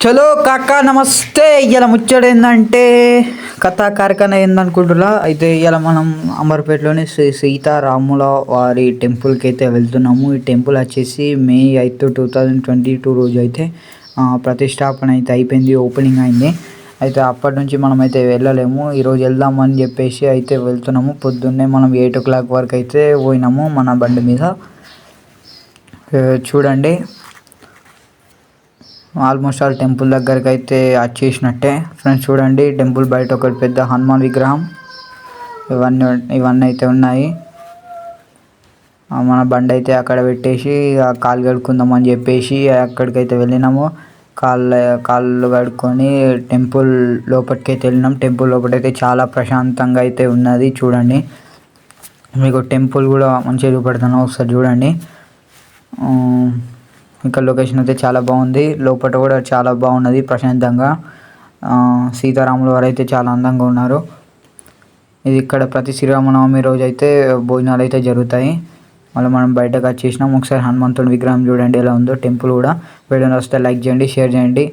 చలో కాకా నమస్తే. ఇలా ముచ్చట ఏంటంటే కథా కార్ఖానా ఏందనుకుంటున్నా. అయితే ఇలా మనం అమర్పేటలోని శ్రీ సీతారాముల వారి టెంపుల్కి అయితే వెళ్తున్నాము. ఈ టెంపుల్ వచ్చేసి మే 8 2022 రోజు అయితే ప్రతిష్టాపన అయితే అయిపోయింది, ఓపెనింగ్ అయింది. అయితే అప్పటి నుంచి మనం అయితే వెళ్ళలేము. ఈరోజు వెళ్దామని చెప్పేసి అయితే వెళ్తున్నాము. పొద్దున్నే మనం 8 o'clock వరకు అయితే పోయినాము మన బండి మీద. చూడండి, ఆల్మోస్ట్ ఆల్ టెంపుల్ దగ్గరికి అయితే వచ్చేసినట్టే ఫ్రెండ్స్. చూడండి, టెంపుల్ బయట ఒకటి పెద్ద హనుమాన్ విగ్రహం ఇవన్నీ అయితే ఉన్నాయి. మన బండి అయితే అక్కడ పెట్టేసి కాళ్ళు కడుక్కుందాం అని చెప్పేసి అక్కడికైతే వెళ్ళినాము. కాళ్ళు కడుక్కొని టెంపుల్ లోపలికి అయితే వెళ్ళినాం. టెంపుల్ లోపలైతే చాలా ప్రశాంతంగా అయితే ఉన్నది. చూడండి, మీకు టెంపుల్ కూడా మంచిగా చూపెడతాను, ఒకసారి చూడండి. ఇంకా లొకేషన్ అయితే చాలా బాగుంది. లోపల కూడా చాలా బాగున్నది, ప్రశాంతంగా. సీతారాముల వారు అయితే చాలా అందంగా ఉన్నారు. ఇది ఇక్కడ ప్రతి శ్రీరామనవమి రోజు అయితే భోజనాలు అయితే జరుగుతాయి. మళ్ళీ మనం బయటకు వచ్చేసినాం. ఒకసారి హనుమంతుడి విగ్రహం చూడండి ఎలా ఉందో. టెంపుల్ కూడా వీడియో వస్తే లైక్ చేయండి, షేర్ చేయండి.